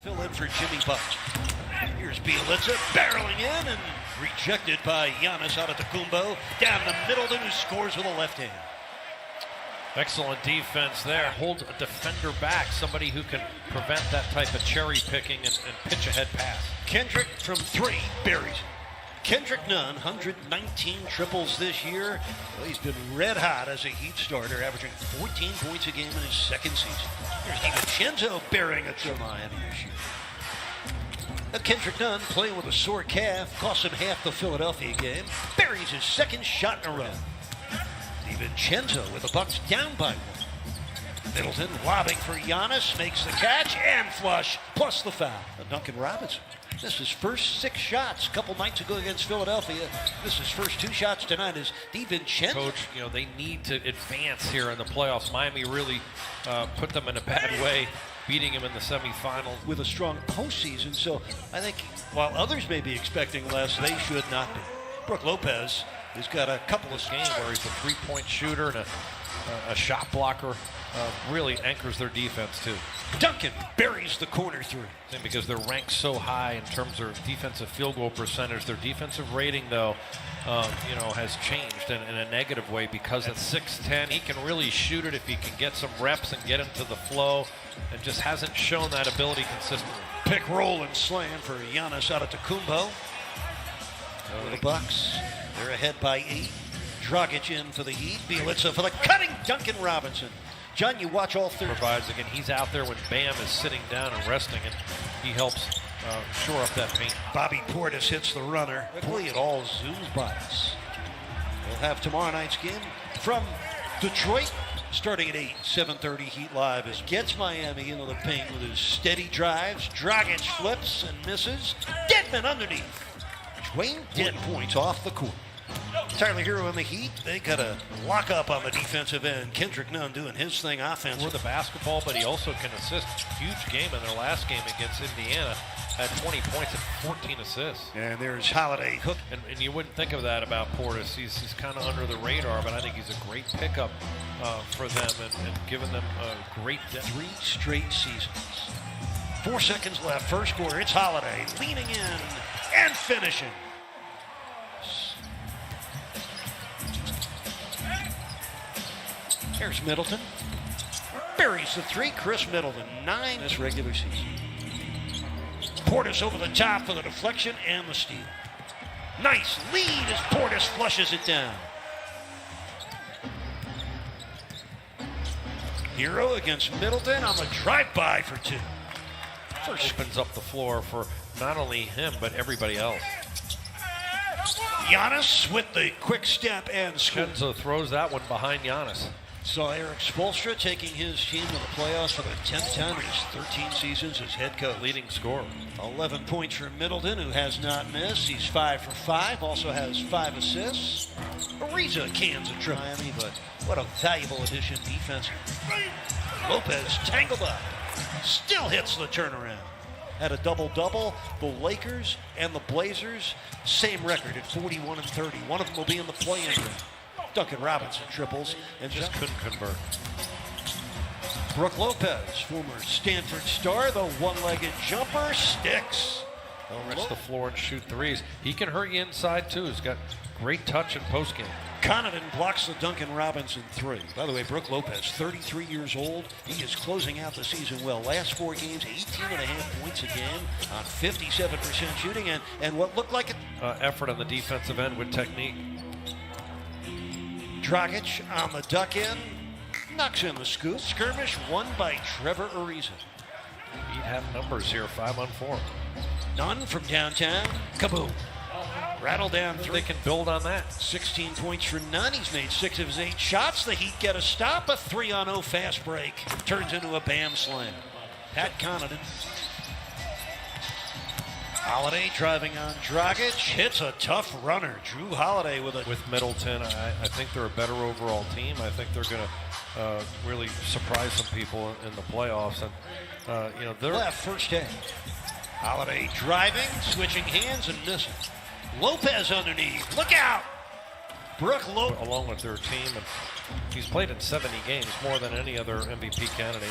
Fill in for Jimmy Buck. Here's Bielitsa barreling in and rejected by Giannis Antetokounmpo. Down the middle, who scores with a left hand. Excellent defense there. Hold a defender back, somebody who can prevent that type of cherry picking and pitch ahead pass. Kendrick from three buries it. Kendrick Nunn, 119 triples this year. Well, he's been red hot as a Heat starter, averaging 14 points a game in his second season. Here's DiVincenzo bearing it to Miami this year. Now Kendrick Nunn, playing with a sore calf, cost him half the Philadelphia game. Buries his second shot in a row. DiVincenzo with the Bucks down by one. Middleton lobbing for Giannis, makes the catch and flush, plus the foul. Duncan Robinson. This is his first 6 shots a couple nights ago against Philadelphia. This is his first 2 shots tonight is DiVincenzo. Coach, they need to advance here in the playoffs. Miami really put them in a bad way, beating him in the semifinals. With a strong postseason, so I think while others may be expecting less, they should not be. Brook Lopez has got a couple of games where he's a three-point shooter and a shot blocker. Really anchors their defense too. Duncan buries the corner three. And because they're ranked so high in terms of defensive field goal percentage, their defensive rating though, has changed in a negative way because at 6'10", he can really shoot it if he can get some reps and get into the flow, and just hasn't shown that ability consistently. Pick, roll, and slam for Giannis Antetokounmpo. The Bucks, they're ahead by 8. Dragic in for the Heat. Bielitsa for the cutting Duncan Robinson. John, you watch all 30. Provides again. He's out there when Bam is sitting down and resting, and he helps shore up that paint. Bobby Portis hits the runner. Quickly, it all zooms by us. We'll have tomorrow night's game from Detroit, starting at 8. 7:30 Heat Live as gets Miami into the paint with his steady drives. Dragic flips and misses. Dedmon underneath. Dwayne Dead points off the court. Tyler Hero and the Heat, they got a lock up on the defensive end. Kendrick Nunn doing his thing offensively. For the basketball, but he also can assist. Huge game in their last game against Indiana. Had 20 points and 14 assists. And there's Holiday hook. And you wouldn't think of that about Portis. He's kind of under the radar, but I think he's a great pickup for them and giving them a great depth. 3 straight seasons. 4 seconds left, first quarter. It's Holiday leaning in and finishing. Here's Middleton. Buries the 3. Chris Middleton, 9 this regular season. Portis over the top for the deflection and the steal. Nice lead as Portis flushes it down. Hero against Middleton on the drive-by for 2. First opens up the floor for not only him, but everybody else. Giannis with the quick step and score. Enzo throws that one behind Giannis. Saw Eric Spoelstra taking his team to the playoffs for the 10th time in his 13 seasons as head coach. Leading scorer. 11 points for Middleton, who has not missed. He's 5 for 5, also has 5 assists. Ariza cans a Miami, but what a valuable addition defensively. Lopez tangled up, still hits the turnaround. Had a double-double. The Lakers and the Blazers, same record at 41 and 30. One of them will be in the play-in game. Duncan Robinson triples and just couldn't convert. Brook Lopez, former Stanford star, the one-legged jumper sticks. He'll rest the floor and shoot threes. He can hurt you inside too. He's got great touch in postgame. Connaughton blocks the Duncan Robinson 3. By the way, Brook Lopez, 33 years old. He is closing out the season well. Last 4 games, 18.5 points a game on 57% shooting and what looked like an effort on the defensive end with technique. Dragic on the duck in, knocks in the scoop. Skirmish won by Trevor Ariza. He'd have numbers here, 5 on 4. Nunn from downtown, kaboom. Rattle down 3. They can build on that. 16 points for Nunn. He's made 6 of his 8 shots. The Heat get a stop. A 3-on-0 fast break turns into a Bam slam. Pat Connaughton. Holiday driving on Dragic, hits a tough runner. Drew Holiday with Middleton. I think they're a better overall team. I think they're going to really surprise some people in the playoffs. And they're left first half. Holiday driving, switching hands and missing. Lopez underneath. Look out! Brook Lopez along with their team, and he's played in 70 games, more than any other MVP candidate.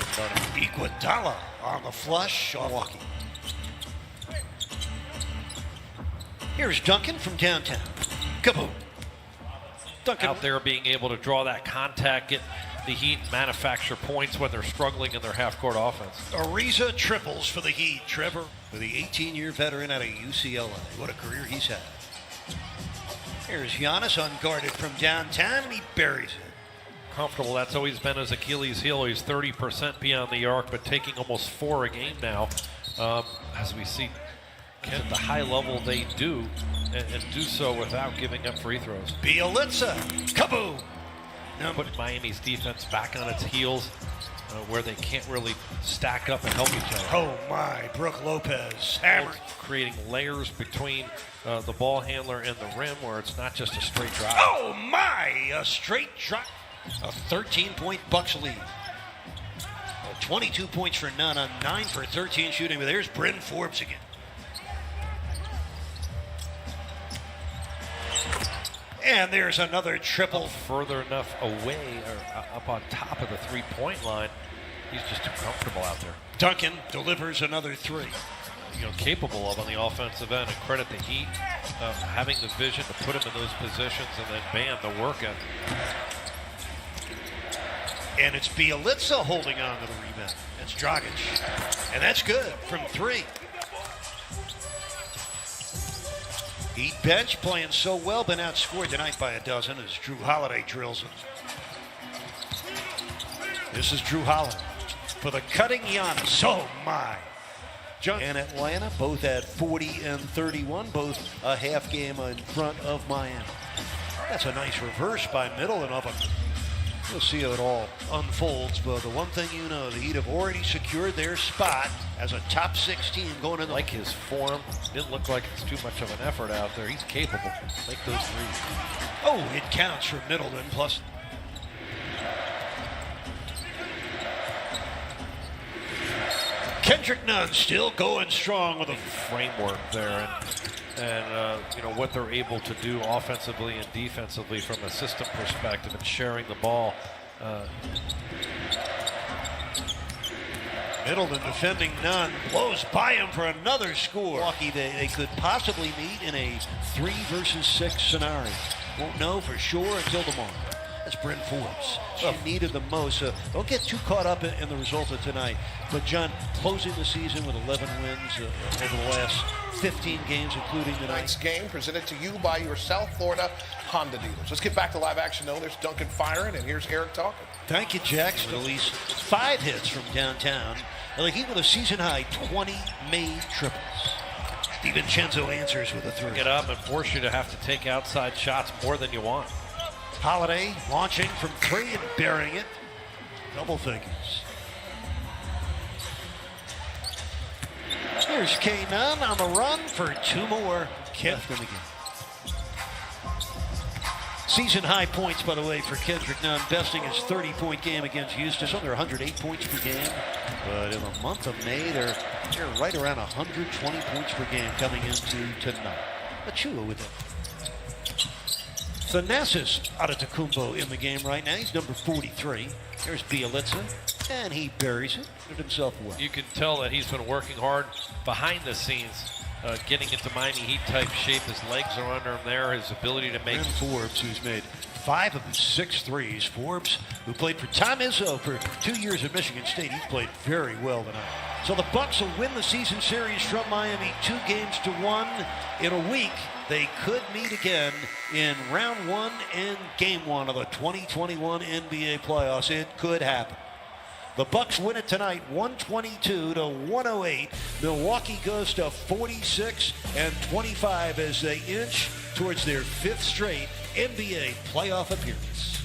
Iguodala on the flush. Milwaukee. Here's Duncan from downtown. Kaboom. Duncan Out there being able to draw that contact, get the Heat, manufacture points when they're struggling in their half-court offense. Ariza triples for the Heat. Trevor, for the 18-year veteran out of UCLA. What a career he's had. Here's Giannis unguarded from downtown, and he buries it. Comfortable. That's always been his Achilles heel. He's 30% beyond the arc, but taking almost 4 a game now. As we see at the high level they do, and do so without giving up free throws. Bielitsa, kaboom! Put Miami's defense back on its heels, where they can't really stack up and help each other. Oh my, Brook Lopez hammered. Creating layers between the ball handler and the rim where it's not just a straight drive. Oh my, a straight drop. A 13-point Bucks lead. 22 points for Nunn on 9 for 13 shooting, but there's Bryn Forbes again. And there's another triple. Further enough away or up on top of the three-point line. He's just too comfortable out there. Duncan delivers another 3. Capable of on the offensive end, and credit the Heat having the vision to put him in those positions and then bam, the work ethic. And it's Bielitsa holding on to the rebound. It's Dragic. And that's good from 3. Heat bench playing so well, been outscored tonight by a dozen as Drew Holiday drills it. This is Drew Holiday for the cutting Giannis. Oh my. And Atlanta both at 40 and 31, both a half game in front of Miami. That's a nice reverse by Middleton up. We'll see how it all unfolds, but the one thing you know, the Heat have already secured their spot as a top 6 team going in. Like his form, didn't look like it's too much of an effort out there. He's capable. Make those threes. Oh, it counts for Middleton, plus. Kendrick Nunn still going strong with a framework there, and what they're able to do offensively and defensively from a system perspective and sharing the ball. Middleton defending Nunn, blows by him for another score. Milwaukee, they could possibly meet in a 3 versus 6 scenario. Won't know for sure until tomorrow. That's Bryn Forbes. She needed the most. Don't get too caught up in the result of tonight. But John, closing the season with 11 wins over the last 15 games, including tonight's game, presented to you by your South Florida Honda dealers. Let's get back to live action, though. There's Duncan firing, and here's Eric talking. Thank you, Jax. At least 5 hits from downtown. And the Heat with a season-high 20 made triples. DiVincenzo answers with a 3. Get up and force you to have to take outside shots more than you want. Holiday launching from 3 and burying it. Double figures. Here's K. Nunn on the run for 2 more. Left him again. Season high points, by the way, for Kendrick Nunn, besting his 30-point game against Houston. Under 108 points per game. But in the month of May, they're right around 120 points per game coming into tonight. Achua with it. Thanasis Antetokounmpo in the game right now. He's number 43. There's Bielitsa, and he buries it. Did himself well. You can tell that he's been working hard behind the scenes, getting into Miami Heat type shape. His legs are under him there. His ability to make. And Forbes, who's made 5 of his 6 threes. Forbes, who played for Tom Izzo for 2 years at Michigan State, he's played very well tonight. So the Bucks will win the season series from Miami 2-1 in a week. They could meet again in round 1 and game 1 of the 2021 NBA playoffs. It could happen. The Bucks win it tonight, 122-108. Milwaukee goes to 46 and 25 as they inch towards their 5th straight NBA playoff appearance.